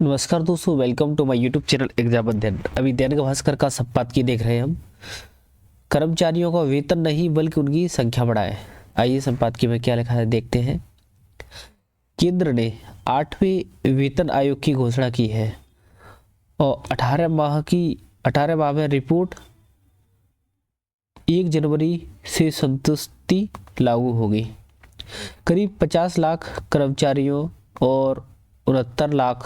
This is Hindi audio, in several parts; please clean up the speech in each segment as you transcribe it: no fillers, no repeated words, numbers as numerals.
नमस्कार दोस्तों, welcome to my YouTube channel exam Adhyayan. अभी दैनिक भास्कर का संपादकीय देख रहे हैं हम। कर्मचारियों का वेतन नहीं बल्कि उनकी संख्या बढ़ाए। आइए संपादकीय में क्या लिखा है देखते हैं। केंद्र ने 8वें वेतन आयोग की घोषणा की है और 18 माह में रिपोर्ट 1 जनवरी से संतुष्टि लागू होगी। करीब 50 लाख कर्मचारियों और 69 लाख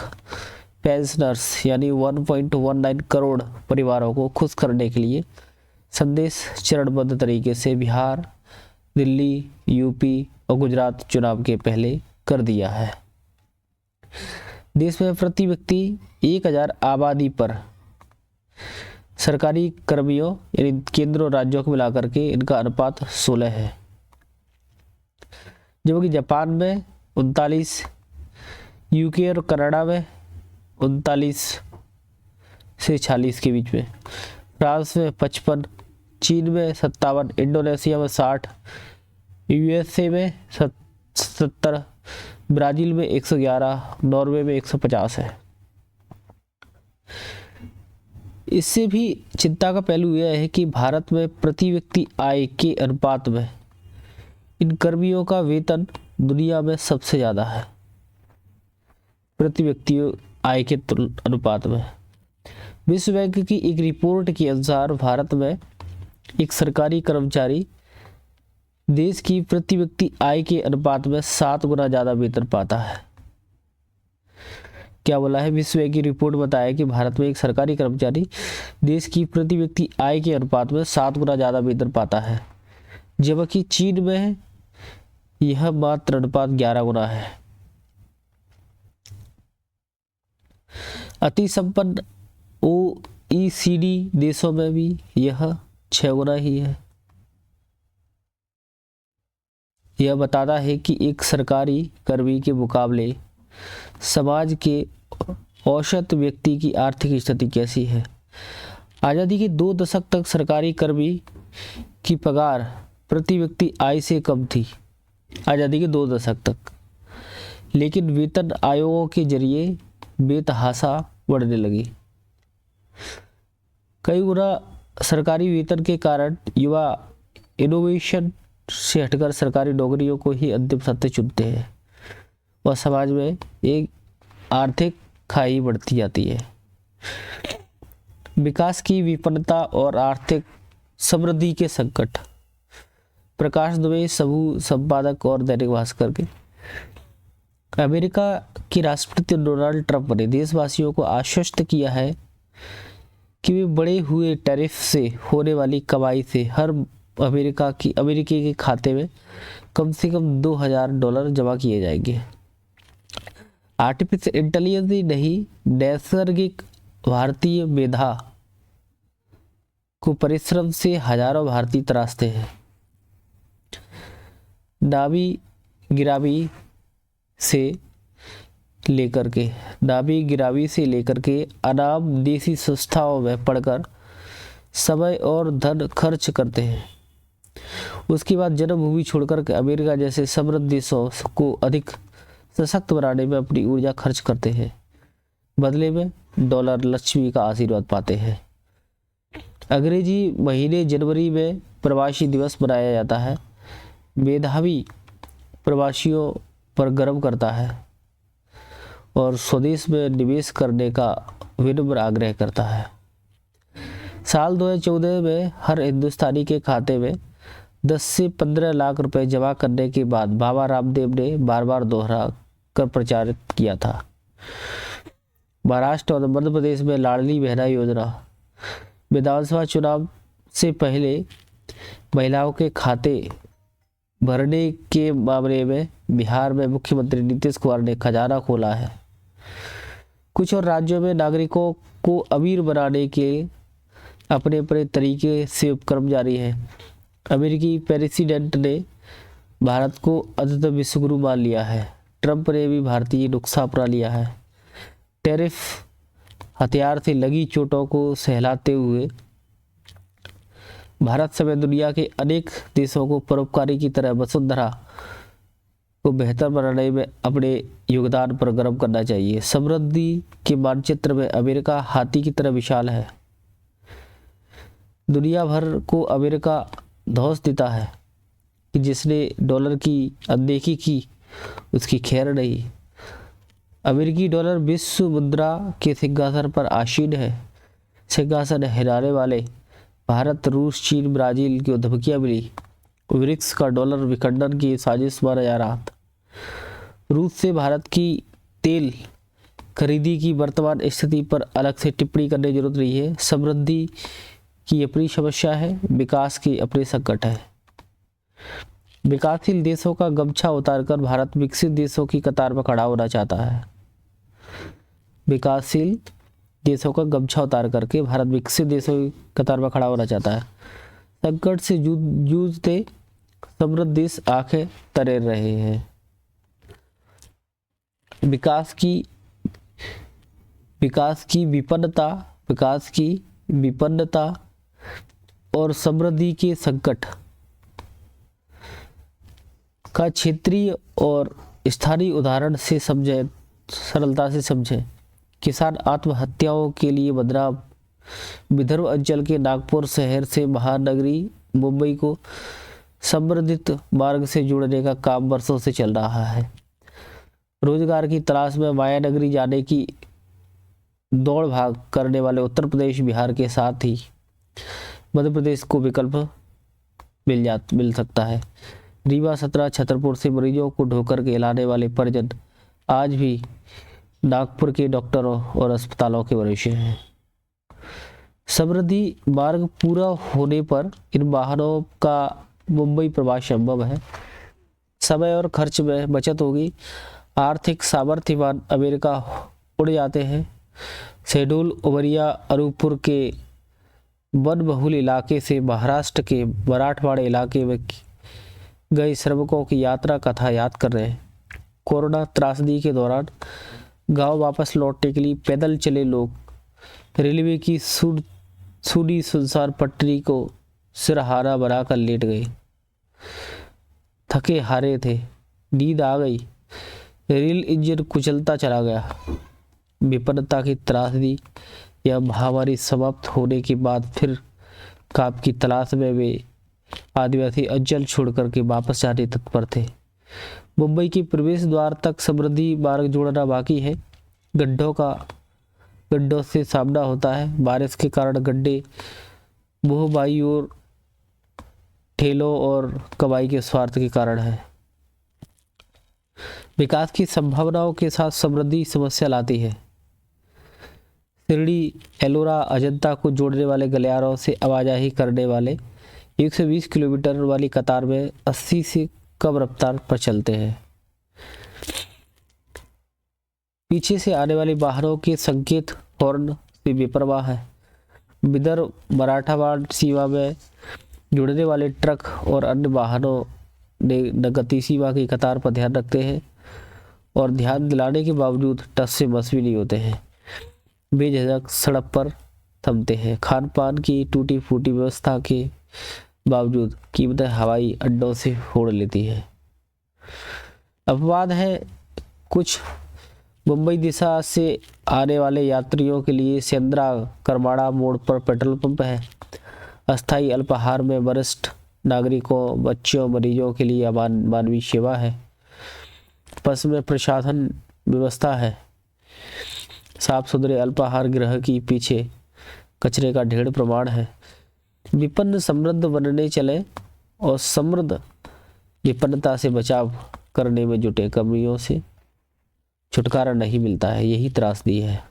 पेंशनर्स यानी 1.19 करोड़ परिवारों को खुश करने के लिए संदेश चरणबद्ध तरीके से बिहार, दिल्ली, यूपी और गुजरात चुनाव के पहले कर दिया है। देश में प्रति व्यक्ति 1000 आबादी पर सरकारी कर्मियों यानी केंद्र और राज्यों को मिलाकर के इनका अनुपात 16 है, जबकि जापान में 39, यूके और कनाडा में 39 से 46 के बीच में, फ्रांस में 55, चीन में 57, इंडोनेशिया में 60, यूएसए में 70, ब्राज़ील में 111, नॉर्वे में 150 है। इससे भी चिंता का पहलू यह है कि भारत में प्रति व्यक्ति आय के अनुपात में इन कर्मियों का वेतन दुनिया में सबसे ज़्यादा है। प्रति व्यक्ति आय के अनुपात में विश्व बैंक की एक रिपोर्ट के अनुसार भारत में एक सरकारी कर्मचारी देश की प्रति व्यक्ति आय के अनुपात में 7 गुना ज़्यादा वेतन पाता है। क्या बोला है? विश्व बैंक की रिपोर्ट बताया कि भारत में एक सरकारी कर्मचारी देश की प्रति व्यक्ति आय के अनुपात में 7 गुना ज़्यादा वेतन पाता है, जबकि चीन में यह मात्र अनुपात 11 गुना है। अति संपन्न OECD देशों में भी यह 6 गुना ही है। यह बताता है कि एक सरकारी कर्मी के मुकाबले समाज के औसत व्यक्ति की आर्थिक स्थिति कैसी है। आज़ादी के 2 दशक तक सरकारी कर्मी की पगार प्रति व्यक्ति आय से कम थी। आज़ादी के 2 दशक तक, लेकिन वेतन आयोगों के जरिए बेतहाशा बढ़ने लगी। कई गुना सरकारी वेतन के कारण युवा इनोवेशन से हटकर सरकारी नौकरियों को ही अंतिम सत्य चुनते हैं और समाज में एक आर्थिक खाई बढ़ती जाती है। विकास की विपन्नता और आर्थिक समृद्धि के संकट। प्रकाश दुबे, समूह संपादक और दैनिक भास्कर के। अमेरिका के राष्ट्रपति डोनाल्ड ट्रंप ने देशवासियों को आश्वस्त किया है कि वे बढ़े हुए टैरिफ से होने वाली कमाई से हर अमेरिकी के खाते में कम से कम $2000 जमा किए जाएंगे। आर्टिफिशियल इंटेलिजेंस ही नहीं, नैसर्गिक भारतीय मेधा को परिश्रम से हजारों भारतीय तराशते हैं। नामी गिरामी से लेकर के अनाम देसी संस्थाओं में पढ़कर समय और धन खर्च करते हैं। उसके बाद जन्मभूमि छोड़कर के अमेरिका जैसे समृद्ध देशों को अधिक सशक्त बनाने में अपनी ऊर्जा खर्च करते हैं। बदले में डॉलर लक्ष्मी का आशीर्वाद पाते हैं। अंग्रेजी महीने जनवरी में प्रवासी दिवस मनाया जाता है। मेधावी प्रवासियों पर गर्व करता है और स्वदेश में निवेश करने का विनम्र आग्रह करता है। साल 2014 में हर हिंदुस्तानी के खाते में 10 से 15 लाख रुपए जमा करने के बाद बाबा रामदेव ने बार बार दोहरा कर प्रचारित किया था। महाराष्ट्र और मध्य प्रदेश में लाडली बहना योजना। विधानसभा चुनाव से पहले महिलाओं के खाते भरने के मामले में बिहार में मुख्यमंत्री नीतीश कुमार ने खजाना खोला है। कुछ और राज्यों में नागरिकों को अमीर बनाने के अपने अपने तरीके से उपक्रम जारी है। अमेरिकी प्रेसिडेंट ने भारत को अंततः विश्वगुरु मान लिया है। ट्रंप ने भी भारतीय नुस्खा अपना लिया है। टैरिफ हथियार से लगी चोटों को सहलाते हुए भारत समेत दुनिया के अनेक देशों को परोपकारी की तरह वसुंधरा को बेहतर बनाने में अपने योगदान पर गर्व करना चाहिए। समृद्धि के मानचित्र में अमेरिका हाथी की तरह विशाल है। दुनिया भर को अमेरिका धौंस देता है कि जिसने डॉलर की अनदेखी की उसकी खैर नहीं। अमेरिकी डॉलर विश्व मुद्रा के सिंहासन पर आसीन है। सिंहासन हिलाने वाले भारत, रूस, चीन, ब्राजील की धमकियां मिली। ब्रिक्स का डॉलर विखंडन की साजिश माना जा रहा था। रूस से भारत की तेल खरीदी की वर्तमान स्थिति पर अलग से टिप्पणी करने की जरूरत नहीं है। समृद्धि की अपनी समस्या है, विकास की अपने संकट है। विकासशील देशों का गमछा उतारकर भारत विकसित देशों की कतार में खड़ा होना चाहता है। विकासशील देशों का गमछा उतार करके भारत विकसित देशों की कतार में खड़ा होना चाहता है। संकट से जूझते समृद्ध देश आंखें तरेर रहे हैं। विकास की विपन्नता और समृद्धि के संकट का क्षेत्रीय और स्थानीय उदाहरण से समझें, सरलता से समझें। किसान आत्महत्याओं के लिए बदनाम विदर्भ अंचल के नागपुर शहर से महानगरी मुंबई को समृद्धित मार्ग से जोड़ने का काम वर्षों से चल रहा है। रोजगार की तलाश में मायानगरी जाने की दौड़ भाग करने वाले उत्तर प्रदेश, बिहार के साथ ही मध्य प्रदेश को विकल्प मिल सकता है। रीवा, सतना, छतरपुर से मरीजों को ढोकर के लाने वाले परिजन आज भी नागपुर के डॉक्टरों और अस्पतालों के भरोसे हैं। समृद्धि मार्ग पूरा होने पर इन वाहनों का मुंबई प्रवास संभव है। समय और खर्च में बचत होगी। आर्थिक सामर्थ्यवान अमेरिका उड़ जाते हैं। शेड्यूल उमरिया, अनूपपुर के वन बहुल इलाके से महाराष्ट्र के मराठवाड़ा इलाके में गए श्रमिकों की यात्रा कथा याद कर रहे हैं। कोरोना त्रासदी के दौरान गांव वापस लौटने के लिए पैदल चले लोग रेलवे की सूनी सुनसान पटरी को सिरहाना बनाकर लेट गए। थके हारे थे, नींद आ गई, रेल इंजन कुचलता चला गया। विपन्नता की त्रासदी या महामारी समाप्त होने के बाद फिर काम की तलाश में वे आदिवासी अंचल छोड़कर के वापस जाने तत्पर थे। मुंबई के प्रवेश द्वार तक समृद्धि मार्ग जोड़ना बाकी है। गड्ढों से सामना होता है। बारिश के कारण गड्ढे मोहबाई और ठेलों और कमाई के स्वार्थ के कारण है। विकास की संभावनाओं के साथ समृद्धि समस्या लाती है। शिरडी, एलोरा, अजंता को जोड़ने वाले गलियारों से आवाजाही करने वाले 120 किलोमीटर वाली कतार में 80 से कम रफ्तार पर चलते हैं। पीछे से आने वाले वाहनों के संकेत हॉर्न से बेपरवाह है। विदर्भ मराठवाड़ा सीमा में जुड़ने वाले ट्रक और अन्य वाहनों ने गति सीमा की कतार पर ध्यान रखते हैं और ध्यान दिलाने के बावजूद टस से मस भी नहीं होते हैं। बेझिझक सड़क पर थमते हैं। खान पान की टूटी फूटी व्यवस्था के बावजूद कीमतें हवाई अड्डों से होड़ लेती है। अपवाद है, कुछ मुंबई दिशा से आने वाले यात्रियों के लिए सेंद्रा करमाड़ा मोड़ पर पेट्रोल पंप है। अस्थायी अल्पाहार में वरिष्ठ नागरिकों, बच्चों, मरीजों के लिए मानवीय सेवा है। बस में प्रशासन व्यवस्था है। साफ सुथरे अल्पाहार गृह की पीछे कचरे का ढेर प्रमाण है। विपन्न समृद्ध बनने चले और समृद्ध विपन्नता से बचाव करने में जुटे कमियों से छुटकारा नहीं मिलता है। यही त्रासदी है।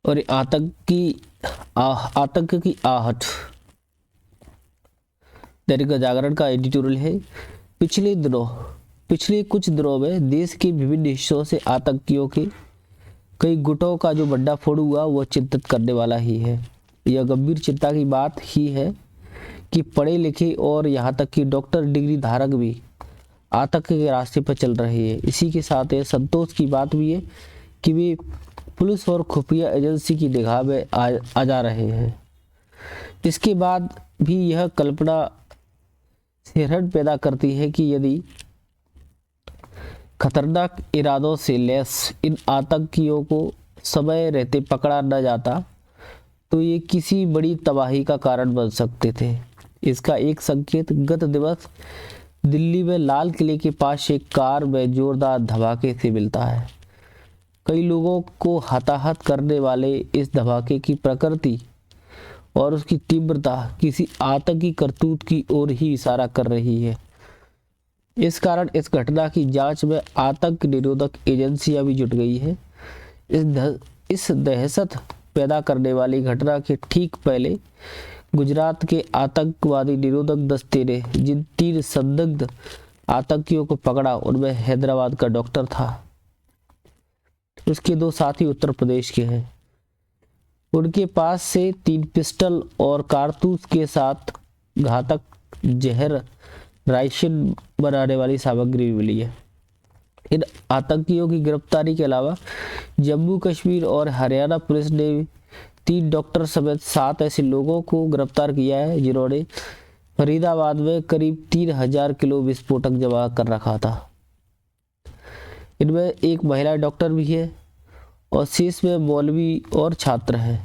और आतंक की आहट दैनिक जागरण का एडिटोरियल है। पिछले कुछ दिनों में देश के विभिन्न हिस्सों से आतंकियों के कई गुटों का जो भंडाफोड़ हुआ वो चिंतित करने वाला ही है। यह गंभीर चिंता की बात ही है कि पढ़े लिखे और यहाँ तक कि डॉक्टर डिग्री धारक भी आतंक के रास्ते पर चल रहे हैं। इसी के साथ ये संतोष की बात भी है कि वे पुलिस और खुफिया एजेंसी की निगाह में आ जा रहे हैं। इसके बाद भी यह कल्पना सिरहट पैदा करती है कि यदि खतरनाक इरादों से लैस इन आतंकियों को समय रहते पकड़ा न जाता तो ये किसी बड़ी तबाही का कारण बन सकते थे। इसका एक संकेत गत दिवस दिल्ली में लाल किले के पास एक कार में जोरदार धमाके से मिलता है। कई लोगों को हताहत करने वाले इस धमाके की प्रकृति और उसकी तीव्रता किसी आतंकी करतूत की ओर ही इशारा कर रही है। इस कारण इस घटना की जांच में आतंक निरोधक एजेंसियां भी जुट गई है। इस दहशत पैदा करने वाली घटना के ठीक पहले गुजरात के आतंकवादी निरोधक दस्ते ने जिन 3 संदिग्ध आतंकियों को पकड़ा उनमें हैदराबाद का डॉक्टर था। उसके 2 साथी उत्तर प्रदेश के हैं। उनके पास से 3 पिस्टल और कारतूस के साथ घातक जहर राइसिन बनाने वाली सामग्री मिली है। इन आतंकियों की गिरफ्तारी के अलावा जम्मू कश्मीर और हरियाणा पुलिस ने 3 डॉक्टर समेत 7 ऐसे लोगों को गिरफ्तार किया है जिन्होंने फरीदाबाद में करीब 3000 किलो विस्फोटक जमा कर रखा था। इनमें एक महिला डॉक्टर भी है और शेष में मौलवी और छात्र हैं।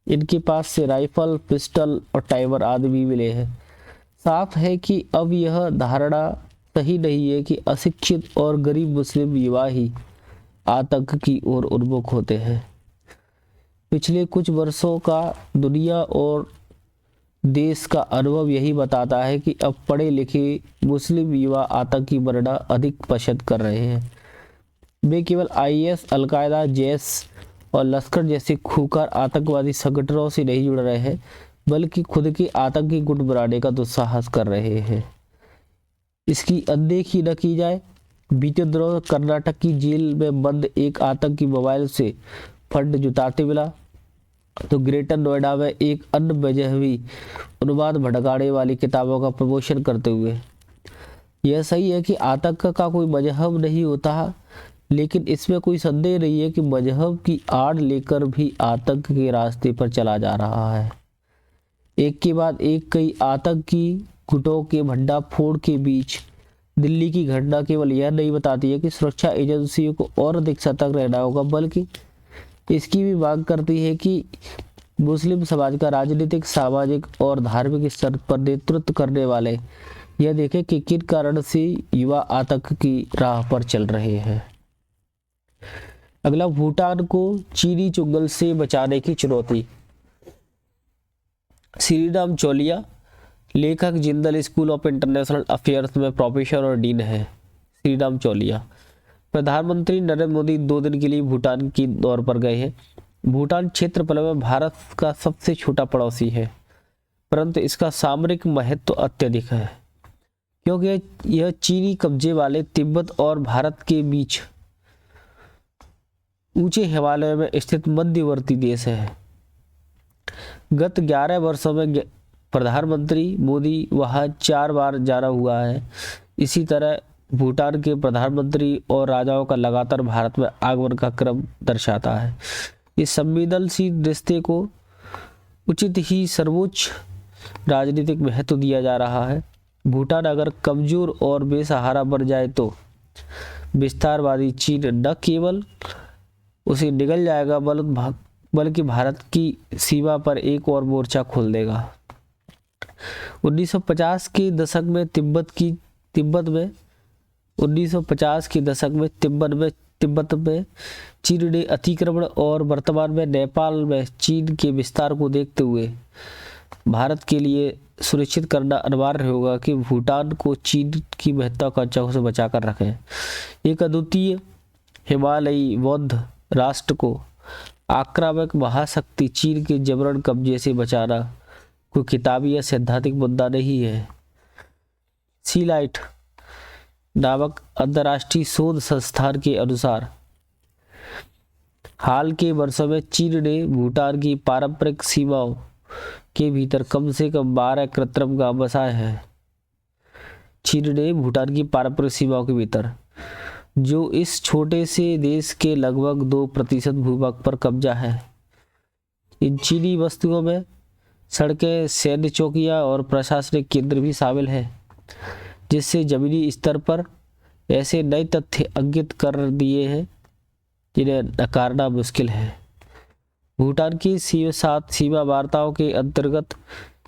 इनके पास से राइफल, पिस्टल और टाइमर आदि भी मिले हैं। साफ है कि अब यह धारणा सही नहीं है कि अशिक्षित और गरीब मुस्लिम युवा ही आतंक की ओर उन्मुख होते हैं। पिछले कुछ वर्षों का दुनिया और देश का अनुभव यही बताता है कि अब पढ़े लिखे मुस्लिम युवा आतंकी बनना अधिक पसंद कर रहे हैं। वे केवल आईएस, अलकायदा, जैश और लश्कर जैसे खूंखार आतंकवादी संगठनों से नहीं जुड़ रहे हैं बल्कि खुद के आतंकी गुट बनाने का दुस्साहस कर रहे हैं। इसकी अनदेखी न की जाए। बीते दिनों कर्नाटक की जेल में बंद एक आतंकी मोबाइल से फंड जुटाते मिला तो ग्रेटर नोएडा में एक अन्य मजहबी उन्माद भड़काने वाली किताबों का प्रमोशन करते हुए। यह सही है कि आतंक का कोई मजहब नहीं होता, लेकिन इसमें कोई संदेह नहीं है कि मजहब की आड़ लेकर भी आतंक के रास्ते पर चला जा रहा है। एक के बाद एक कई आतंकी गुटों के भंडाफोड़ के बीच दिल्ली की घटना केवल यह नहीं बताती है कि सुरक्षा एजेंसियों को और अधिक सतर्क रहना होगा, बल्कि इसकी भी मांग करती है कि मुस्लिम समाज का राजनीतिक, सामाजिक और धार्मिक स्तर पर नेतृत्व करने वाले यह देखें कि किन कारण से युवा आतंक की राह पर चल रहे हैं। अगला, भूटान को चीनी चुंगल से बचाने की चुनौती। श्रीराम चौलिया लेखक, Jindal school of international affairs में प्रोफेसर और डीन है। श्रीराम चौलिया प्रधानमंत्री नरेंद्र मोदी 2 दिन के लिए भूटान की दौरे पर गए हैं। भूटान क्षेत्रफल में भारत का सबसे छोटा पड़ोसी है, परंतु इसका सामरिक महत्व अत्यधिक है क्योंकि यह चीनी कब्जे वाले तिब्बत और भारत के बीच ऊंचे हिमालय में स्थित मध्यवर्ती देश है। गत 11 वर्षों में प्रधानमंत्री मोदी वहां 4 बार जाना हुआ है। इसी तरह भूटान के प्रधानमंत्री और राजाओं का लगातार भारत में आगमन का क्रम दर्शाता है। इस संवेदनशील रिश्ते को उचित ही सर्वोच्च राजनीतिक महत्व दिया जा रहा है। भूटान अगर कमजोर और बेसहारा बन जाए तो विस्तारवादी चीन न केवल उसे निगल जाएगा बल्कि भारत की सीमा पर एक और मोर्चा खोल देगा। 1950 के दशक में तिब्बत में चीन ने अतिक्रमण और वर्तमान में नेपाल में चीन के विस्तार को देखते हुए भारत के लिए सुनिश्चित करना अनिवार्य होगा कि भूटान को चीन की महत्वाकांक्षाओं से बचाकर रखें। एक अद्वितीय हिमालयी बौद्ध राष्ट्र को आक्रामक महाशक्ति चीन के जबरन कब्जे से बचाना कोई किताबी या सैद्धांतिक मुद्दा नहीं है। सी लाइट नामक अंतर्राष्ट्रीय शोध संस्थान के अनुसार हाल के वर्षों में चीन ने भूटान की पारंपरिक सीमाओं के भीतर कम से कम 12 कृत्रिम गांव बसाए हैं। चीन ने भूटान की पारंपरिक सीमाओं के भीतर, जो इस छोटे से देश के लगभग 2% भूभाग पर कब्जा है। इन चीनी बस्तियों में सड़कें, सैन्य चौकियां और प्रशासनिक केंद्र भी शामिल हैं, जिससे जमीनी स्तर पर ऐसे नए तथ्य अंकित कर दिए हैं जिन्हें नकारना मुश्किल है। भूटान की सीमा वार्ताओं के अंतर्गत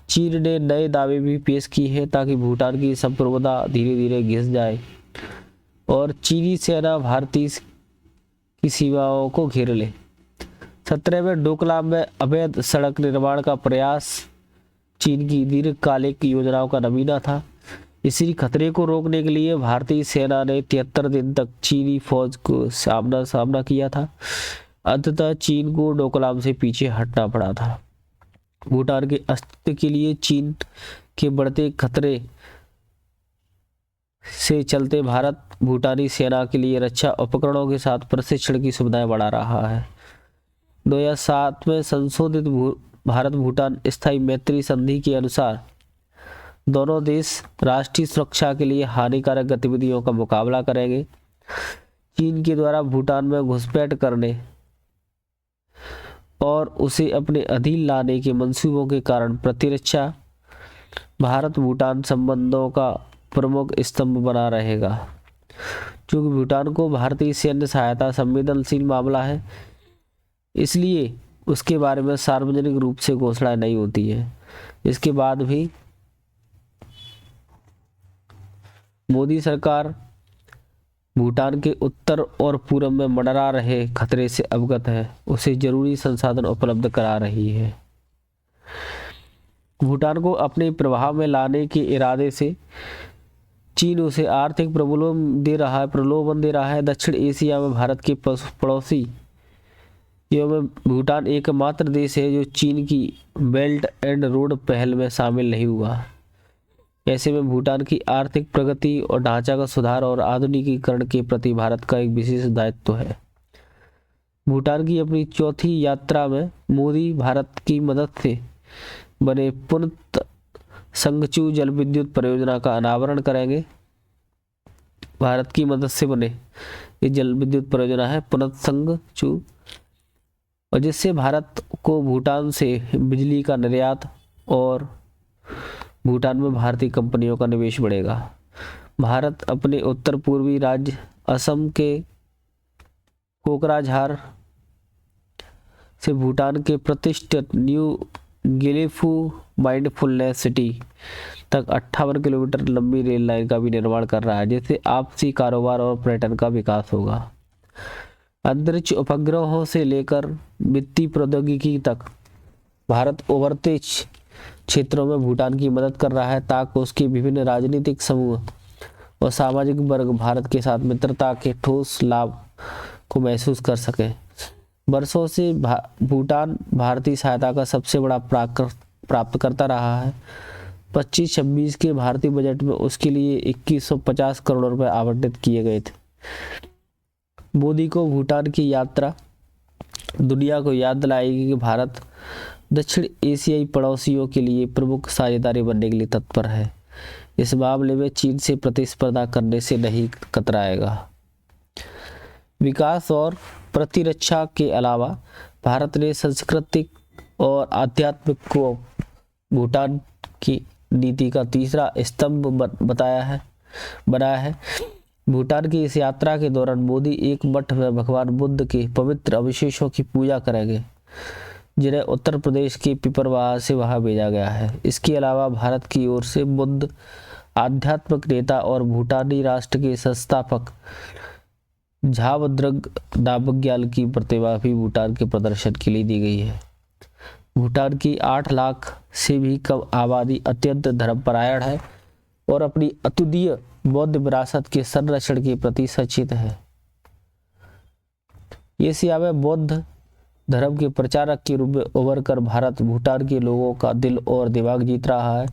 चीन ने नए दावे भी पेश किए हैं ताकि भूटान की संप्रभुता धीरे धीरे घिस जाए और चीनी सेना भारतीय की सीमाओं को घेर ले। 17वें डोकलाम में अवैध सड़क निर्माण का प्रयास चीन की दीर्घकालिक योजनाओं का नमूना था। इसी खतरे को रोकने के लिए भारतीय सेना ने 73 दिन तक चीनी फौज को सामना किया था। अंततः चीन को डोकलाम से पीछे हटना पड़ा था। भूटान के अस्तित्व के लिए चीन के बढ़ते खतरे से चलते भारत भूटानी सेना के लिए रक्षा उपकरणों के साथ प्रशिक्षण की सुविधाएं बढ़ा रहा है। 2007 में संशोधित भारत भूटान स्थायी मैत्री संधि के अनुसार दोनों देश राष्ट्रीय सुरक्षा के लिए हानिकारक गतिविधियों का मुकाबला करेंगे। चीन के द्वारा भूटान में घुसपैठ करने और उसे अपने अधीन लाने के मंसूबों के कारण प्रतिरक्षा भारत भूटान संबंधों का प्रमुख स्तंभ बना रहेगा। चूंकि भूटान को भारतीय सैन्य सहायता संवेदनशील मामला है, इसलिए उसके बारे में सार्वजनिक रूप से घोषणा नहीं होती है। इसके बाद भी मोदी सरकार भूटान के उत्तर और पूर्व में मंडरा रहे खतरे से अवगत है, उसे जरूरी संसाधन उपलब्ध करा रही है। भूटान को अपने प्रभाव में लाने के इरादे से चीन उसे आर्थिक प्रलोभन दे रहा है। दक्षिण एशिया में भारत के पड़ोसी में भूटान एकमात्र देश है जो चीन की बेल्ट एंड रोड पहल में शामिल नहीं हुआ। ऐसे में भूटान की आर्थिक प्रगति और ढांचागत सुधार और आधुनिकीकरण के प्रति भारत का एक विशेष दायित्व है। भूटान की अपनी चौथी यात्रा में मोदी भारत की मदद से बने पुनत संगचू जल विद्युत परियोजना का अनावरण करेंगे। भारत की मदद से बने ये जल विद्युत परियोजना है पुनत संगचू, और जिससे भारत को भूटान से बिजली का निर्यात और भूटान में भारतीय कंपनियों का निवेश बढ़ेगा। भारत अपने उत्तर पूर्वी राज्य असम के कोकराझार से भूटान के प्रतिष्ठित न्यू गिलेफू माइंडफुलनेस सिटी तक 58 किलोमीटर लंबी रेल लाइन का भी निर्माण कर रहा है, जिससे आपसी कारोबार और पर्यटन का विकास होगा। अंतरिक्ष उपग्रहों से लेकर वित्तीय प्रौद्योगिकी तक भारत उभरते क्षेत्रों में भूटान की मदद कर रहा है ताकि उसके विभिन्न राजनीतिक समूह और सामाजिक वर्ग भारत के साथ मित्रता के ठोस लाभ को महसूस कर सके। वर्षों से भूटान भारतीय सहायता का सबसे बड़ा प्राप्तकर्ता रहा है। 25-26 के भारतीय बजट में उसके लिए 2150 करोड़ रुपए आवंटित किए गए थे। मोदी को भूटान की यात्रा दुनिया को याद दिलाएगी कि भारत दक्षिण एशियाई पड़ोसियों के लिए प्रमुख साझेदारी बनने के लिए तत्पर है। इस मामले में चीन से प्रतिस्पर्धा करने से नहीं कतराएगा। विकास और प्रतिरक्षा के अलावा भारत ने सांस्कृतिक और आध्यात्मिक को भूटान की नीति का तीसरा स्तंभ बनाया है। भूटान की इस यात्रा के दौरान मोदी एक मठ में भगवान बुद्ध के पवित्र अवशेषों की पूजा करेंगे, जिन्हें उत्तर प्रदेश के पिपरवाह से वहां भेजा गया है। इसके अलावा भारत की ओर से बुद्ध आध्यात्मिक नेता और भूटानी राष्ट्र के संस्थापक झावद्रंग नामग्याल की प्रतिमा भी भूटान के प्रदर्शन के लिए दी गई है। भूटान की 8 लाख से भी कम आबादी अत्यंत धर्मपरायण है और अपनी अतुलनीय बौद्ध विरासत के संरक्षण के प्रति सचेत है। एशिया में बौद्ध धर्म के प्रचारक के रूप में उभर कर भारत भूटान के लोगों का दिल और दिमाग जीत रहा है।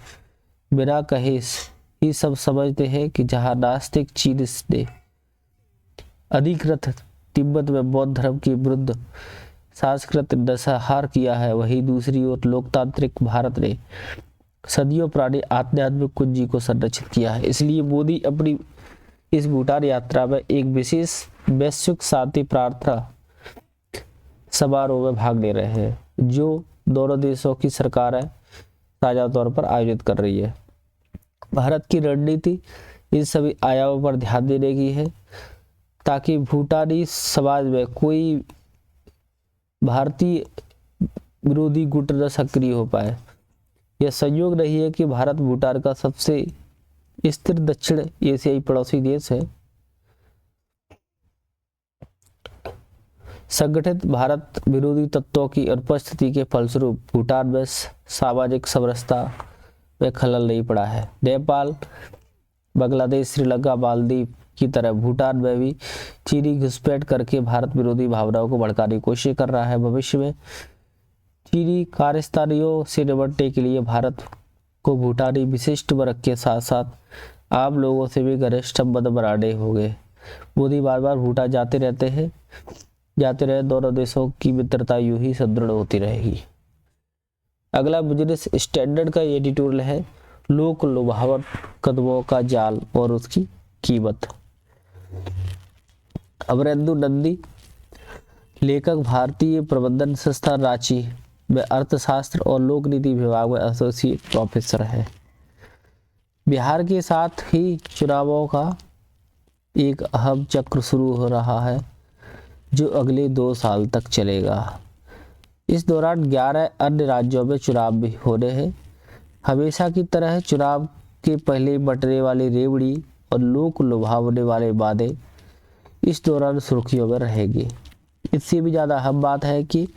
बिना कहे ही सब समझते हैं कि जहां नास्तिक चीन ने अधिकृत तिब्बत में बौद्ध धर्म के विरुद्ध सांस्कृतिक नरसंहार किया है, वहीं दूसरी ओर लोकतांत्रिक भारत ने सदियों पुरानी आध्यात्मिक कुंजी को संरक्षित किया है। इसलिए मोदी अपनी इस भूटान यात्रा में एक विशेष वैश्विक शांति प्रार्थना समारोह में भाग ले रहे हैं, जो दोनों देशों की सरकारें साझा तौर पर आयोजित कर रही है। भारत की रणनीति इन सभी आयामों पर ध्यान देने की है ताकि भूटानी समाज में कोई भारतीय विरोधी गुट न सक्रिय हो पाए। यह संयोग नहीं है कि भारत भूटान का सबसे स्थिर दक्षिण एशियाई पड़ोसी देश है। संगठित भारत विरोधी तत्वों की अनुपस्थिति के फलस्वरूप भूटान में सामाजिक समरसता में खलल नहीं पड़ा है। नेपाल, बांग्लादेश, श्रीलंका, मालदीव की तरह भूटान में भी चीनी घुसपैठ करके भारत विरोधी भावनाओं को भड़काने की कोशिश कर रहा है। भविष्य में चीनी कारस्तानियों से निपटने के लिए भारत को भूटानी विशिष्ट वर्ग के साथ साथ आम लोगों से भी घनिष्ठ संबंध बनाने होंगे। मोदी बार बार भूटान जाते रहे, दोनों देशों की मित्रता यूं ही सुदृढ़ होती रहेगी। अगला बिजनेस स्टैंडर्ड का एडिटोरियल है, लोक लुभावन कदमों का जाल और उसकी कीमत। अमरेंदु नंदी, लेखक, भारतीय प्रबंधन संस्थान रांची में अर्थशास्त्र और लोक नीति विभाग में एसोसिएट प्रोफेसर है। बिहार के साथ ही चुनावों का एक अहम चक्र शुरू हो रहा है जो अगले 2 साल तक चलेगा। इस दौरान 11 अन्य राज्यों में चुनाव भी होने हैं। हमेशा की तरह चुनाव के पहले बटने वाली रेवड़ी और लोक लुभावने वाले वादे इस दौरान सुर्खियों में रहेंगे। इससे भी ज़्यादा अहम बात है कि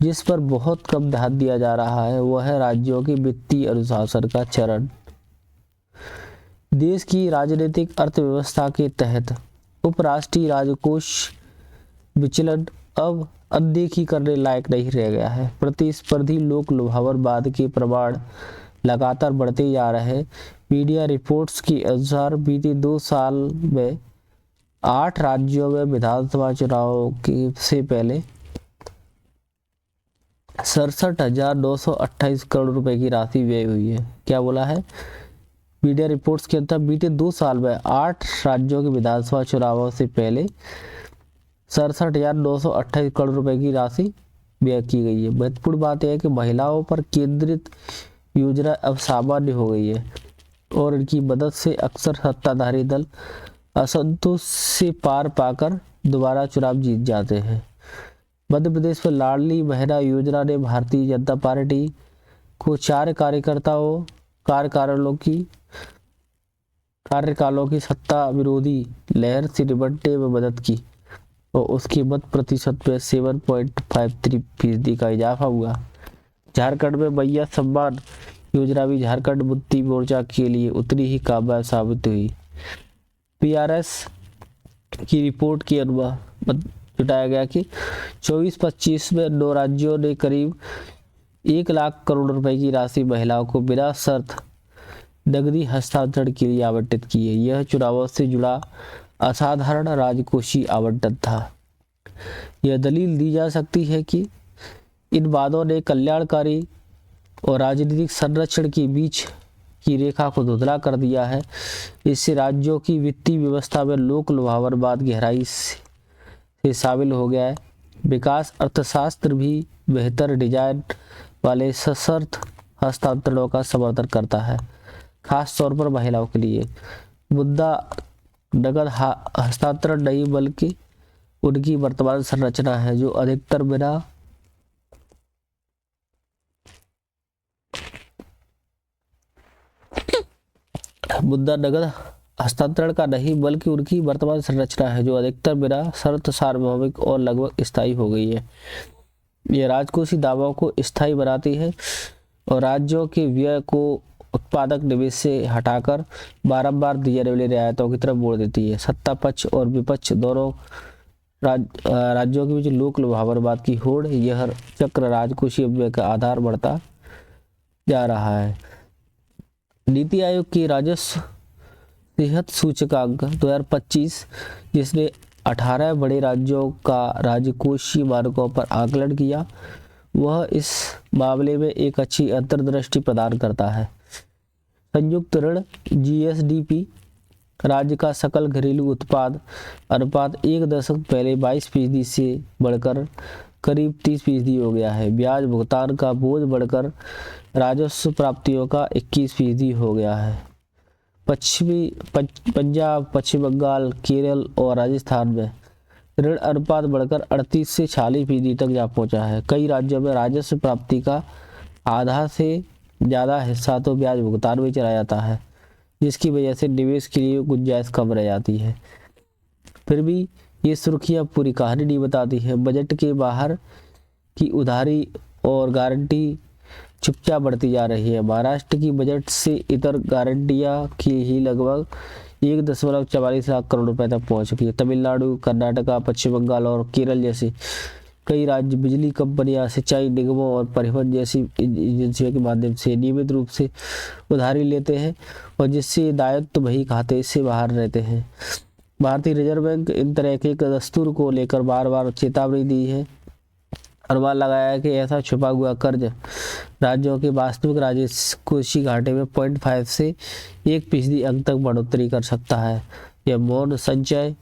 जिस पर बहुत कम ध्यान दिया जा रहा है वह है राज्यों के वित्तीय अनुशासन का चरण। देश की राजनीतिक अर्थव्यवस्था के तहत उपराष्ट्रीय राजकोष विचलन अब अनदेखी करने लायक नहीं रह गया है। प्रतिस्पर्धी लोक लुभावनवाद के प्रमाण लगातार बढ़ते जा रहे हैं। मीडिया रिपोर्ट्स के अनुसार बीते 2 साल में 8 राज्यों में विधानसभा चुनावों से पहले 67,928 करोड़ रुपए की राशि व्यय हुई है। क्या बोला है? मीडिया रिपोर्ट्स के अंतर बीते 2 साल में 8 राज्यों के विधानसभा चुनावों से पहले 67,928 करोड़ रुपए की राशि व्यय की गई है। महत्वपूर्ण बात यह है कि महिलाओं पर केंद्रित योजना अब सामान्य हो गई है और इनकी मदद से अक्सर सत्ताधारी दल असंतोष से पार पाकर दोबारा चुनाव जीत जाते हैं। मध्य प्रदेश में लाडली बहना योजना ने भारतीय जनता पार्टी को 4 कार्यकालों की सत्ता विरोधी लहर से निपटने में मदद की और उसके मत प्रतिशत में 7.53% का इजाफा हुआ। झारखंड में मैया सम्मान योजना भी झारखंड मुक्ति मोर्चा के लिए उतनी ही कामयाब साबित हुई। पीआरएस की रिपोर्ट के अनुसार जुटाया गया कि 24-25 में 9 राज्यों ने करीब 1 लाख करोड़ रुपए की राशि महिलाओं को बिना शर्त नगदी हस्तांतरण के लिए आवंटित की है। यह चुनावों से जुड़ा असाधारण राजकोषीय आवंटन था। यह दलील दी जा सकती है कि इन वादों ने कल्याणकारी और राजनीतिक संरक्षण के बीच की रेखा को धुंधला कर दिया है। इससे राज्यों की वित्तीय व्यवस्था में लोक लुभावनवाद गहराई से शामिल हो गया है। विकास अर्थशास्त्र भी बेहतर डिजाइन वाले सशर्त हस्तांतरणों का समर्थन करता है, खास तौर पर महिलाओं के लिए। मुद्दा नगद हस्तांतरण नहीं बल्कि उनकी वर्तमान संरचना है जो अधिकतर बिना मुद्दा नगद हस्तांतरण का नहीं बल्कि उनकी वर्तमान संरचना है जो अधिकतर बिना शर्त सार्वभौमिक और लगभग स्थायी हो गई है। यह राजकोषीय दावों को स्थायी बनाती है और राज्यों के व्यय को उत्पादक निवेश से हटाकर बारंबार दिए जाने वाली रियायतों की तरफ मोड़ देती है। सत्ता पक्ष और विपक्ष दोनों राज्यों के बीच लोक लुभावनवाद की होड़, यह चक्र राजकोषीय व्यय का आधार बढ़ता जा रहा है। नीति आयोग की राजस्व सेहत सूचकांक 2025, जिसने 18 बड़े राज्यों का राजकोषीय मानकों पर आकलन किया, वह इस मामले में एक अच्छी अंतर्दृष्टि प्रदान करता है। संयुक्त ऋण GSDP राज्य का सकल घरेलू उत्पाद अनुपात एक दशक पहले 22% से बढ़कर करीब 30% हो गया है। ब्याज भुगतान का बोझ बढ़कर राजस्व प्राप्तियों का 21% हो गया है। पंजाब, पश्चिम बंगाल, केरल और राजस्थान में ऋण अनुपात बढ़कर 38 से 46% तक जा पहुंचा है। कई राज्यों में राजस्व प्राप्ति का आधा से ज़्यादा हिस्सा तो ब्याज भुगतान में चला जाता है, जिसकी वजह से निवेश के लिए गुंजाइश कम रह जाती है। फिर भी ये सुर्खियां पूरी कहानी नहीं बताती है। बजट के बाहर की उधारी और गारंटी चुपचाप बढ़ती जा रही है। महाराष्ट्र की बजट से इतर गारंटियां की ही लगभग 1.44 लाख करोड़ रुपए तक पहुंच चुकी है। तमिलनाडु, कर्नाटका, पश्चिम बंगाल और केरल जैसे कई राज्य बिजली कंपनियां, सिंचाई निगमों और परिवहन जैसी एजेंसियों के माध्यम से नियमित रूप से उधारी लेते हैं और जिससे दायित्व वही खाते से बाहर रहते हैं। भारतीय रिजर्व बैंक इन तरह के दस्तूर को लेकर बार बार चेतावनी दी है। अनुमान लगाया है कि ऐसा छुपा हुआ कर्ज राज्यों के वास्तविक राजकोषीय घाटे में 0.5 से 1% अंक तक बढ़ोतरी कर सकता है। यह मौन संचय,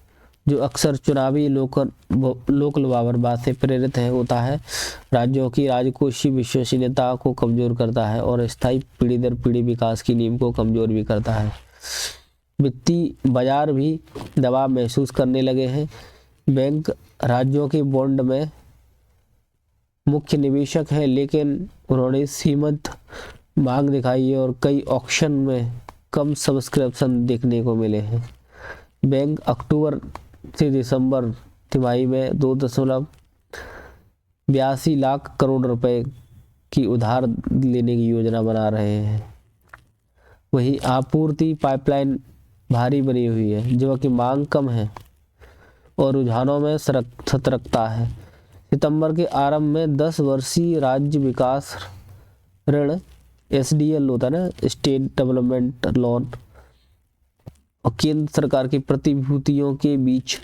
जो अक्सर चुनावी लोक लुभावनवाद से प्रेरित होता है, राज्यों की राजकोषीय विश्वसनीयता को कमजोर करता है और स्थायी पीढ़ी दर पीढ़ी विकास की नींव को कमजोर भी करता है। वित्तीय बाजार भी दबाव महसूस करने लगे हैं। बैंक राज्यों के बॉन्ड में मुख्य निवेशक है, लेकिन उन्होंने सीमित मांग दिखाई है और कई ऑक्शन में कम सब्सक्रिप्शन देखने को मिले हैं। बैंक अक्टूबर से दिसंबर तिमाही में 2.82 लाख करोड़ रुपए की उधार लेने की योजना बना रहे हैं। वहीं आपूर्ति पाइपलाइन भारी बनी हुई है, जबकि मांग कम है और रुझानों में सतर्कता है। सितंबर के आरंभ में 10 वर्षीय राज्य विकास ऋण SDL होता है ना, स्टेट डेवलपमेंट लोन, और केंद्र सरकार की प्रतिभूतियों के बीच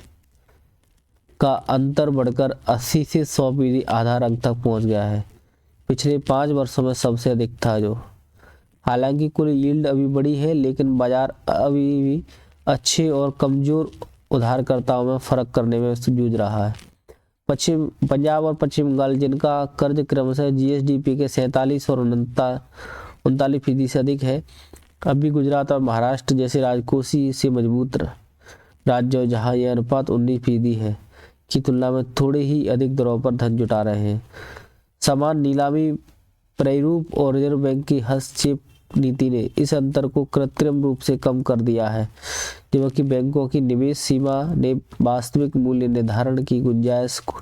का अंतर बढ़कर 80 से 100% आधार अंक तक पहुंच गया है। पिछले 5 वर्षों में सबसे अधिक था। जो हालांकि कुल यील्ड अभी बड़ी है, लेकिन बाजार अभी भी अच्छे और कमजोर उधारकर्ताओं में फर्क करने में जूझ रहा है। पंजाब और पश्चिम बंगाल, जिनका कर्ज क्रमशः GSDP के 47 और 39% से अधिक है, अभी गुजरात और महाराष्ट्र जैसे राजकोषीय से मजबूत राज्यों, जहां यह अनुपात 19% है, की तुलना में थोड़े ही अधिक दरों पर धन जुटा रहे हैं। समान नीलामी प्रारूप और रिजर्व बैंक की हस्तक्षेप नीति ने इस अंतर को कृत्रिम रूप से कम कर दिया है, जबकि बैंकों की निवेश सीमा ने वास्तविक मूल्य निर्धारण की गुंजाइश को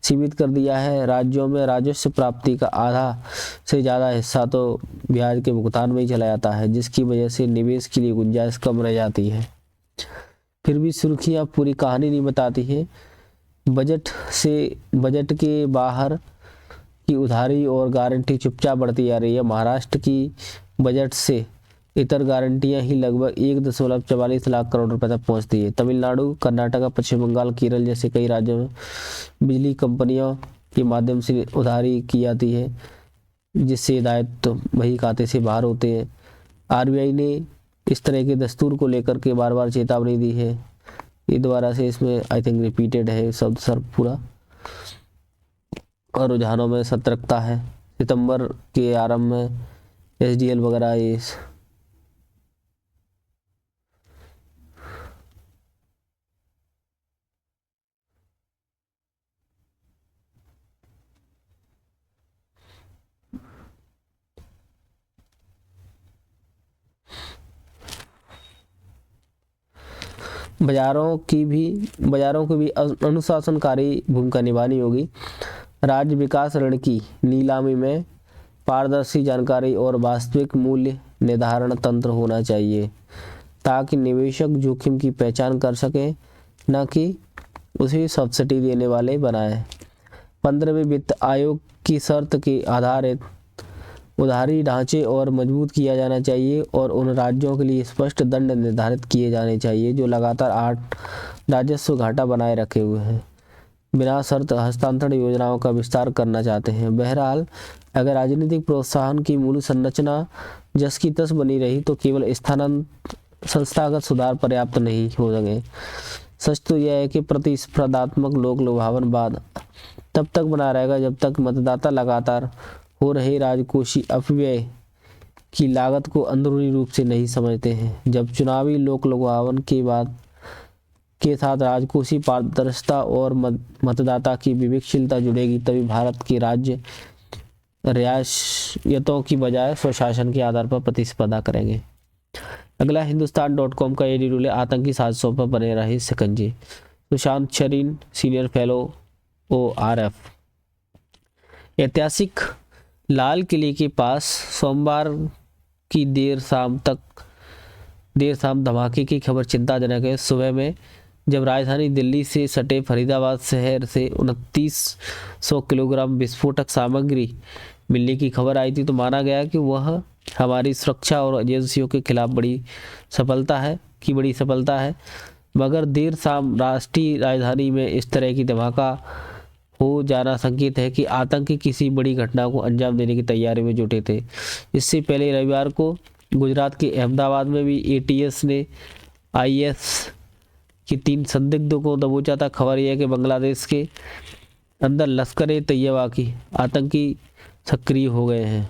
सीमित कर दिया है। राज्यों में राजस्व प्राप्ति का आधा से ज़्यादा हिस्सा तो ब्याज के भुगतान में ही चला जाता है, जिसकी वजह से निवेश के लिए गुंजाइश कम रह जाती है। फिर भी सुर्खियां पूरी कहानी नहीं बताती है। बजट के बाहर की उधारी और गारंटी चुपचाप बढ़ती जा रही है। महाराष्ट्र की बजट से इतर गारंटियां ही लगभग 1.44 लाख करोड़ रुपए तक पहुंचती है। तमिलनाडु, कर्नाटका, पश्चिम बंगाल, केरल जैसे कई राज्यों में बिजली कंपनियों के माध्यम से उधारी की जाती है, जिससे दायित्व वही खाते से बाहर होते हैं। RBI ने इस तरह के दस्तूर को लेकर के बार बार चेतावनी दी है। ये दोबारा से इसमें आई थिंक रिपीटेड है शब्द सर पूरा, और रुझानों में सतर्कता है। सितंबर के आरंभ में SDL वगैरह ये बाजारों की भी अनुशासनकारी भूमिका निभानी होगी। राज्य विकास ऋण की नीलामी में पारदर्शी जानकारी और वास्तविक मूल्य निर्धारण तंत्र होना चाहिए, ताकि निवेशक जोखिम की पहचान कर सकें, न कि उसे सब्सिडी देने वाले बनाएं। 15वें वित्त आयोग की शर्त के आधारित उधारी ढांचे और मजबूत किया जाना चाहिए और उन राज्यों के लिए स्पष्ट दंड निर्धारित किए जाने चाहिए जो लगातार 8 राजस्व घाटा बनाए रखे हुए हैं, बिना शर्त हस्तांतरण योजनाओं का विस्तार करना चाहते हैं। बहरहाल, अगर राजनीतिक प्रोत्साहन की मूल संरचना जस की तस बनी रही तो केवल संस्थागत सुधार पर्याप्त नहीं हो सके। सच तो यह है कि प्रतिस्पर्धात्मक लोक लुभावनवाद तब तक बना रहेगा जब तक मतदाता लगातार हो रहे राजकोषीय अपव्यय की लागत को अंदरूनी रूप से नहीं समझते हैं। जब चुनावी लोक लुभावन के साथ राजकोषीय पारदर्शिता और मतदाता की विवेकशीलता जुड़ेगी, तभी भारत के राज्य रियासतों की बजाय स्वशासन के आधार पर प्रतिस्पर्धा करेंगे। अगला हिंदुस्तान.com का एडिटोरियल, आतंकी साजिशों पर बने रहे शिकंजे। Sushant Sareen, senior fellow ORF। ऐतिहासिक लाल किले के पास सोमवार की देर शाम धमाके की खबर चिंताजनक है। सुबह में जब राजधानी दिल्ली से सटे फरीदाबाद शहर से 2900 किलोग्राम विस्फोटक सामग्री मिलने की खबर आई थी तो माना गया कि वह हमारी सुरक्षा और एजेंसियों के खिलाफ बड़ी सफलता है। मगर देर शाम राष्ट्रीय राजधानी में इस तरह की धमाका हो जाना संकेत है कि आतंकी किसी बड़ी घटना को अंजाम देने की तैयारी में जुटे थे। इससे पहले रविवार को गुजरात के अहमदाबाद में भी ATS ने IS के 3 संदिग्धों को दबोचा था। खबर यह है कि बांग्लादेश के अंदर लश्कर-ए-तैयबा की आतंकी सक्रिय हो गए हैं।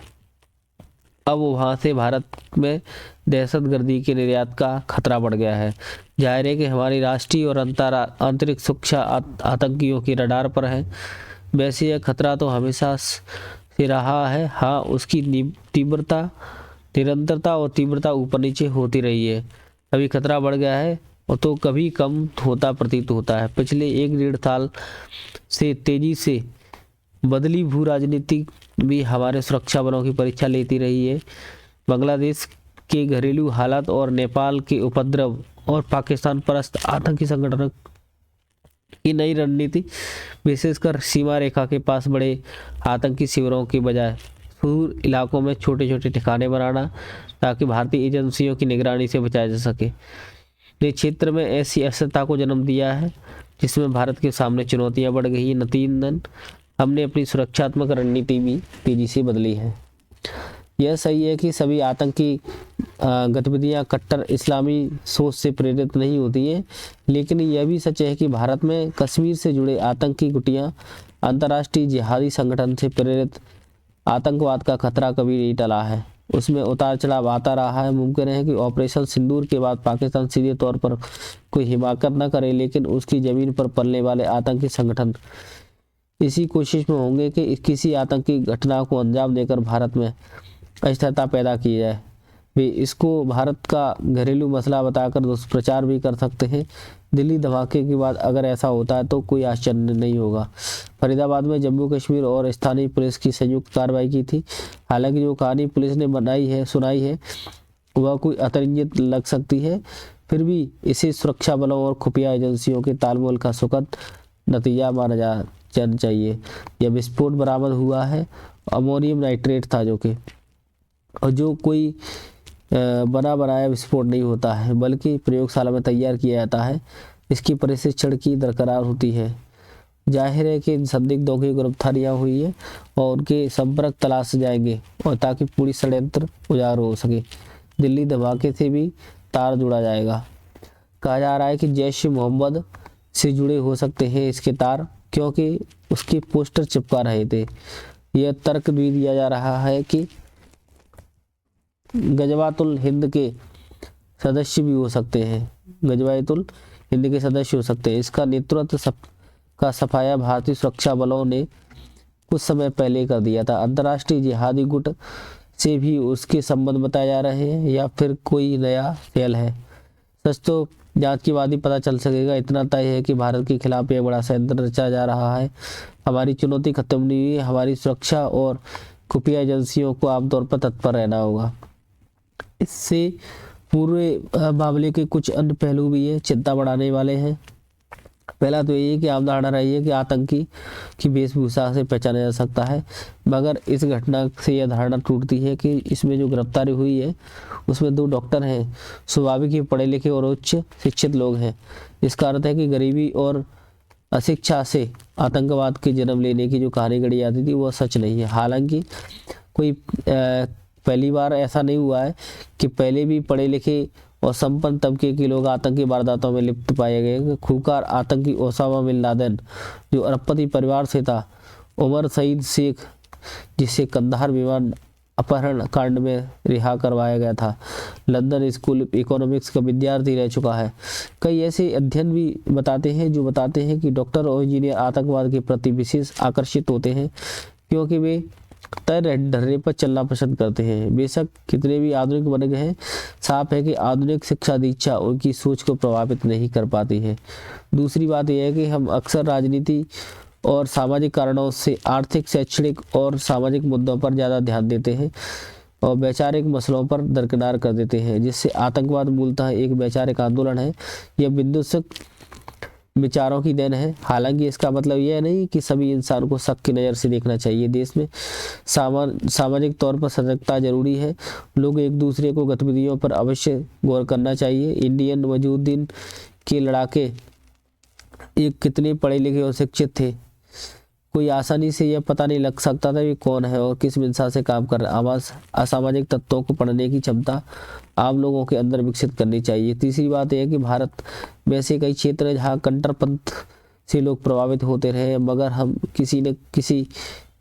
अब वहां से भारत में दहशतगर्दी के निर्यात का खतरा बढ़ गया है। जाहिर है कि हमारी राष्ट्रीय और आंतरिक सुरक्षा आतंकियों की रडार पर है। वैसे यह खतरा तो हमेशा से रहा है। हाँ, उसकी निरंतरता और तीव्रता ऊपर नीचे होती रही है। कभी खतरा बढ़ गया है और तो कभी कम होता प्रतीत होता है। पिछले 1-1.5 साल से तेजी से बदली भू राजनीति भी हमारे सुरक्षा बलों की परीक्षा लेती रही है। बांग्लादेश के घरेलू हालात और नेपाल के उपद्रव और पाकिस्तान परस्त आतंकी संगठनों की नई रणनीति, विशेषकर सीमा रेखा के पास बड़े आतंकी शिविरों के बजाय सुदूर इलाकों में छोटे छोटे ठिकाने बनाना ताकि भारतीय एजेंसियों की निगरानी से बचाया जा सके, ने क्षेत्र में ऐसी अस्थिरता को जन्म दिया है जिसमें भारत के सामने चुनौतियां बढ़ गई। नतीजतन हमने अपनी सुरक्षात्मक रणनीति भी तेजी से बदली है। यह सही है कि सभी आतंकी गतिविधियां कट्टर इस्लामी सोच से प्रेरित नहीं होती हैं, लेकिन यह भी सच है कि भारत में कश्मीर से जुड़े आतंकी गुटियां अंतर्राष्ट्रीय जिहादी संगठन से प्रेरित आतंकवाद का खतरा कभी नहीं टला है। उसमें उतार चढ़ाव आता रहा है। मुमकिन है कि ऑपरेशन सिंदूर के बाद पाकिस्तान सीधे तौर पर कोई हिमाकत न करे, लेकिन उसकी ज़मीन पर पलने वाले आतंकी संगठन इसी कोशिश में होंगे कि किसी आतंकी घटना को अंजाम देकर भारत में अस्थिरता पैदा की जाए। वे इसको भारत का घरेलू मसला बताकर दुष्प्रचार भी कर सकते हैं। दिल्ली धमाके के बाद अगर ऐसा होता है तो कोई आश्चर्य नहीं होगा। फरीदाबाद में जम्मू कश्मीर और स्थानीय पुलिस की संयुक्त कार्रवाई की थी। हालांकि जो कहानी पुलिस ने सुनाई है वह कोई अतिरंजित लग सकती है, फिर भी इसे सुरक्षा बलों और खुफिया एजेंसियों के तालमेल का सुखद नतीजा माना जाना चाहिए। यह विस्फोट बरामद हुआ है, अमोनियम नाइट्रेट था जो कोई बना बनाया विस्फोट नहीं होता है, बल्कि प्रयोगशाला में तैयार किया जाता है। इसकी परीक्षण की दरकार होती है। जाहिर है कि इन संदिग्धों की गिरफ्तारियां हुई है और उनके संपर्क तलाश जाएंगे और ताकि पूरी षड्यंत्र उजागर हो सके। दिल्ली धमाके से भी तार जुड़ा जाएगा। कहा जा रहा है कि जैश मोहम्मद से जुड़े हो सकते हैं इसके तार, क्योंकि उसके पोस्टर चिपका रहे थे। यह तर्क भी दिया जा रहा है कि गजवातुल हिंद के सदस्य भी हो सकते हैं। गजवातुल हिंद के सदस्य हो सकते हैं। इसका नेतृत्व का सफाया भारतीय सुरक्षा बलों ने कुछ समय पहले कर दिया था। अंतर्राष्ट्रीय जिहादी गुट से भी उसके संबंध बताए जा रहे हैं या फिर कोई नया खेल है। सच तो जांच के बाद ही पता चल सकेगा। इतना तय है कि भारत के खिलाफ यह बड़ा षड्यंत्र रचा जा रहा है। हमारी चुनौती खत्म नहीं हुई है। हमारी सुरक्षा और खुफिया एजेंसियों को आमतौर पर तत्पर रहना होगा। इससे पूरे मामले के कुछ अन्य पहलू भी है, चिंता बढ़ाने वाले हैं। पहला तो ये है कि आम धारणा रही है कि आतंकी की वेशभूषा से पहचाना जा सकता है, मगर इस घटना से यह धारणा टूटती है कि इसमें जो गिरफ्तारी हुई है उसमें 2 डॉक्टर हैं, स्वाभाविक ही पढ़े लिखे और उच्च शिक्षित लोग हैं। इसका अर्थ है कि गरीबी और अशिक्षा से आतंकवाद के जन्म लेने की जो कहानी गढ़ी जाती थी वह सच नहीं है। हालांकि कोई पहली बार ऐसा नहीं हुआ है कि पहले भी पढ़े लिखे और संपन्न तबके के लोग आतंकी वारदातों में लिप्त पाए गए। खूंखार आतंकी ओसामा बिन लादेन जो अरबपति परिवार से था, उमर सईद शेख जिसे कंधार विमान अपहरण कांड में रिहा करवाया गया था, लंदन स्कूल इकोनॉमिक्स का विद्यार्थी रह चुका है। कई ऐसे अध्ययन भी बताते हैं कि डॉक्टर और इंजीनियर आतंकवाद के प्रति विशेष आकर्षित होते हैं क्योंकि वे तय ढर्रे पर चलना पसंद करते हैं। बेशक कितने भी आधुनिक बन गए हैं, साफ है कि आधुनिक शिक्षा दीक्षा उनकी सोच को प्रभावित नहीं कर पाती है। दूसरी बात यह है कि हम अक्सर राजनीति और सामाजिक कारणों से आर्थिक, शैक्षणिक और सामाजिक मुद्दों पर ज़्यादा ध्यान देते हैं और वैचारिक मसलों पर दरकिनार कर देते हैं, जिससे आतंकवाद मूलतः एक वैचारिक आंदोलन है। यह विध्वंसक विचारों की देन है। हालांकि इसका मतलब यह नहीं कि सभी इंसान को शक की नज़र से देखना चाहिए। देश में सामाजिक तौर पर सजगता जरूरी है। लोग एक दूसरे को गतिविधियों पर अवश्य गौर करना चाहिए। इंडियन वजूद्दीन के लड़ाके एक कितने पढ़े लिखे और शिक्षित थे, कोई आसानी से यह पता नहीं लग सकता था कि कौन है और किस मंशा से काम कर रहा है। असामाजिक तत्वों को पढ़ने की क्षमता आम लोगों के अंदर विकसित करनी चाहिए। तीसरी बात यह है कि भारत में ऐसे कई क्षेत्र हैं जहाँ कट्टरपंथ से लोग प्रभावित होते रहे, मगर हम किसी न किसी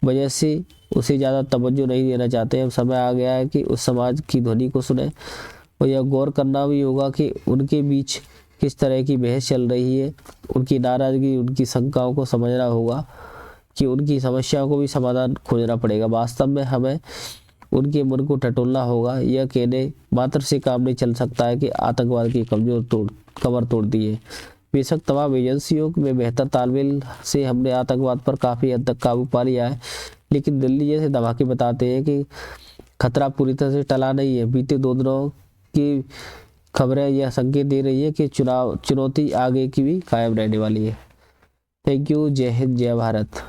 वजह से उसे ज़्यादा तवज्जो नहीं देना चाहते। अब समय आ गया है कि उस समाज की ध्वनि को सुने और यह गौर करना भी होगा कि उनके बीच किस तरह की बहस चल रही है। उनकी नाराज़गी, उनकी शंकाओं को समझना होगा कि उनकी समस्याओं को भी समाधान खोजना पड़ेगा। वास्तव में हमें उनके मन को टटोलना होगा। यह कहने मात्र से काम नहीं चल सकता है कि आतंकवाद की कमर तोड़ दी है। बेशक तमाम एजेंसियों में बेहतर तालमेल से हमने आतंकवाद पर काफ़ी हद तक काबू पा लिया है, लेकिन दिल्ली जैसे धमाके बताते हैं कि खतरा पूरी तरह से टला नहीं है। बीते 2 दिनों की खबरें यह संकेत दे रही है कि चुनौती आगे की भी कायम रहने वाली है। Thank you. जय हिंद, जय भारत।